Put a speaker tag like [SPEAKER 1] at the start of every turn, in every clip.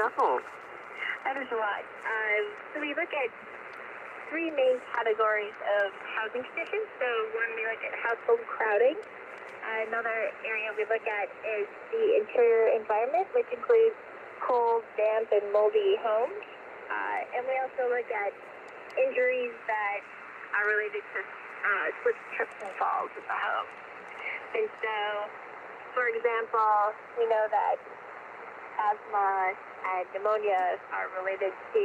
[SPEAKER 1] careful.
[SPEAKER 2] That is a lot. So we look at three main categories of housing conditions. So one, we look at household crowding. Another area we look at is the interior environment, which includes cold, damp, and moldy homes. And we also look at injuries that are related to slips, trips, and falls in the home. And so, for example, we know that asthma and pneumonia are related to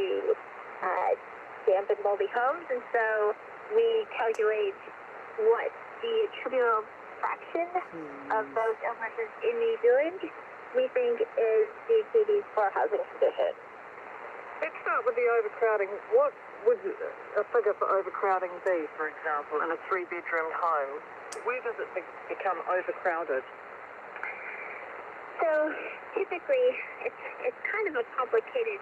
[SPEAKER 2] damp and moldy homes, and so we calculate what the attributable fraction of those illnesses in New Zealand we think is due to these poor housing conditions.
[SPEAKER 1] Let's start with the overcrowding. What would a figure for overcrowding be, for example, in a three-bedroom home? Where does it become overcrowded?
[SPEAKER 2] So typically, it's kind of a complicated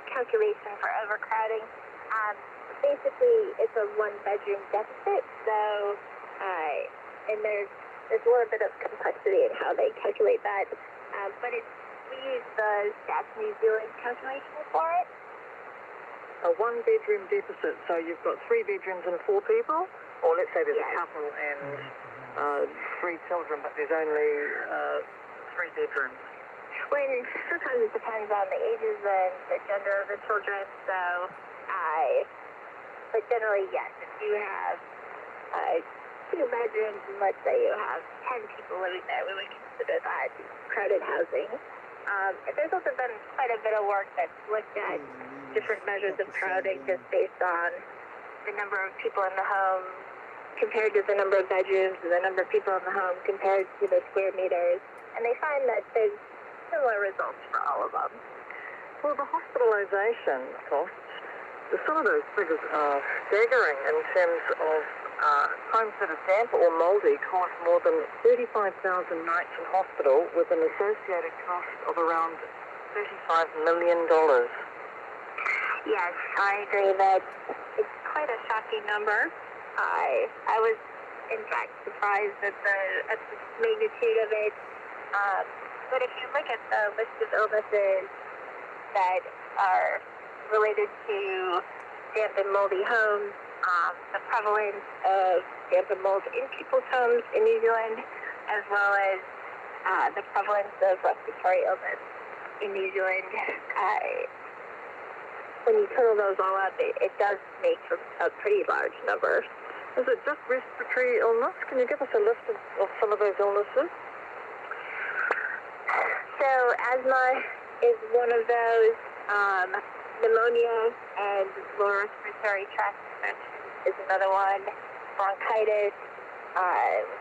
[SPEAKER 2] calculation for overcrowding. Basically, it's a one-bedroom deficit, so and there's a little bit of complexity in how they calculate that, but we use the Stats New Zealand calculation for it.
[SPEAKER 1] A one-bedroom deficit, so you've got 3 bedrooms and 4 people? Or let's say there's a couple and 3 children, but there's only 3 bedrooms.
[SPEAKER 2] Well, sometimes it depends on the ages and the gender of the children, so but generally, yes, if you have 2 bedrooms and let's say you have 10 people living there, we would consider that crowded housing. There's also been quite a bit of work that's looked at different measures of crowding just based on the number of people in the home compared to the number of bedrooms and the number of people in the home compared to the square meters. And they find that there's similar results for all of them.
[SPEAKER 1] Well, the hospitalisation costs, some of those figures are staggering in terms of homes that are damp or mouldy cost more than 35,000 nights in hospital with an associated cost of around $35 million.
[SPEAKER 2] Yes, I agree that it's quite a shocking number. I was, in fact, surprised at the magnitude of it. But if you look at the list of illnesses that are related to damp and moldy homes, the prevalence of damp and mold in people's homes in New Zealand, as well as the prevalence of respiratory illness in New Zealand, when you total those all up, it does make a pretty large number.
[SPEAKER 1] Is it just respiratory illness? Can you give us a list of some of those illnesses?
[SPEAKER 2] So asthma is one of those. Pneumonia and lower respiratory tract infection is another one. Bronchitis,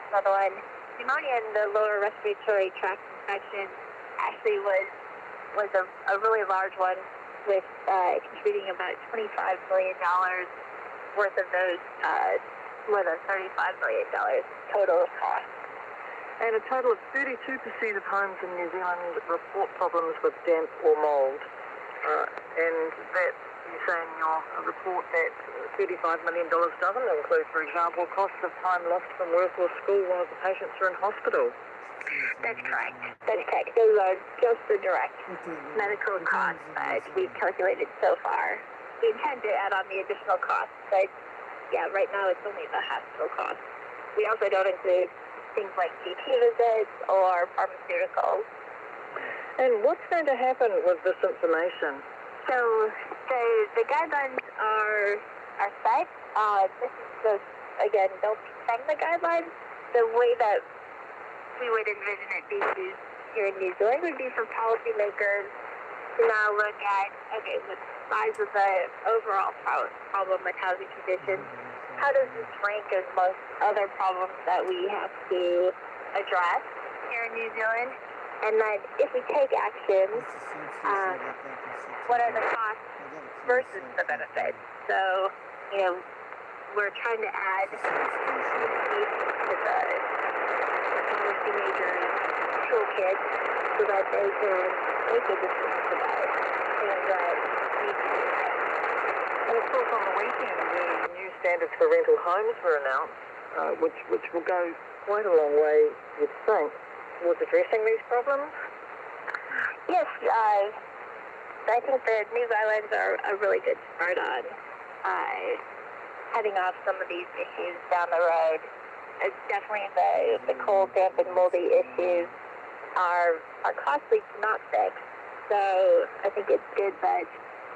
[SPEAKER 2] another one. Pneumonia and the lower respiratory tract infection actually was a really large one, with contributing about $25 million worth of those, more than $35 million total cost.
[SPEAKER 1] And a total of 32% of homes in New Zealand report problems with damp or mould. And that you say in your report that $35 million doesn't include, for example, costs of time lost from work or school while the patients are in hospital.
[SPEAKER 2] That's correct. That's correct. Those are just the direct medical costs that we've calculated so far. We intend to add on the additional costs, but yeah, right now it's only the hospital costs. We also don't include things like GP visits or pharmaceuticals.
[SPEAKER 1] And what's going to happen with this information?
[SPEAKER 2] So the guidelines are set. This is just, again, built from the guidelines. The way that we would envision it being used here in New Zealand would be for policymakers to now look at, okay, the size of the overall problem with housing conditions. How does this rank amongst other problems that we have to address here in New Zealand? And then if we take action, what are the costs versus the benefits? So, we're trying to add to the policymakers' toolkit so that they can make a decision about things that need to be done.
[SPEAKER 1] And of course, on the weekend, the new standards for rental homes were announced, which will go quite a long way, you'd think, towards addressing these problems.
[SPEAKER 2] Yes, I think the news islands are a really good start on heading off some of these issues down the road. It's definitely the cold, damp, and moldy issues are costly to not fix. So I think it's good that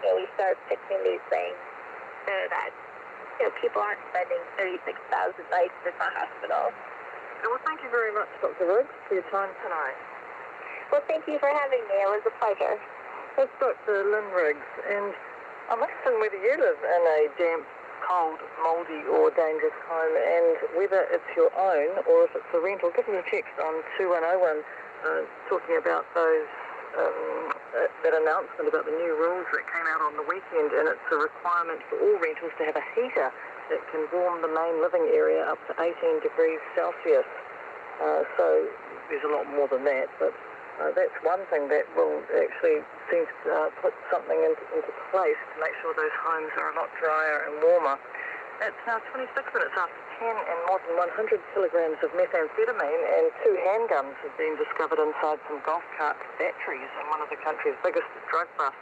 [SPEAKER 2] we start fixing these things so that people aren't spending 36,000 nights in the hospital.
[SPEAKER 1] Well, thank you very much, Dr. Riggs, for your time tonight.
[SPEAKER 2] Well, thank you for having me. It was a pleasure.
[SPEAKER 1] That's Dr. Lynn Riggs, and I'm interested in whether you live in a damp, cold, mouldy or dangerous home, and whether it's your own or if it's a rental. Give us a text on 2101 talking about those that announcement about the new rules that came out on the weekend, and it's a requirement for all rentals to have a heater that can warm the main living area up to 18 degrees Celsius. So there's a lot more than that, but that's one thing that will actually seem to put something into place to make sure those homes are a lot drier and warmer. It's now 26 minutes after 10 and more than 100 kilograms of methamphetamine and 2 handguns have been discovered inside some golf cart batteries in one of the country's biggest drug busts.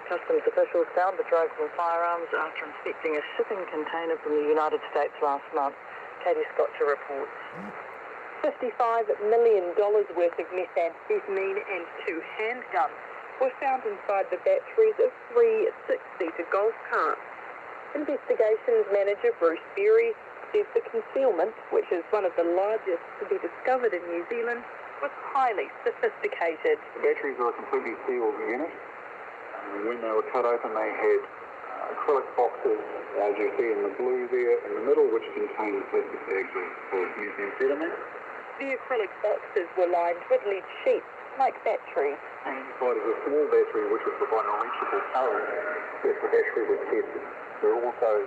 [SPEAKER 1] Customs officials found the drugs and firearms after inspecting a shipping container from the United States last month. Katie Scotcher reports. $55 million worth of methamphetamine and 2 handguns were found inside the batteries of 3 six-seater golf carts. Investigations Manager Bruce Berry says the concealment, which is one of the largest to be discovered in New Zealand, was highly sophisticated.
[SPEAKER 3] The batteries are a completely sealed unit. When they were cut open, they had acrylic boxes, as you see in the blue there in the middle, which contained plastic bags of methamphetamine.
[SPEAKER 1] The acrylic boxes were lined with lead sheets, like batteries.
[SPEAKER 3] And inside is a small battery which would provide an electrical current if the battery was tested. There are also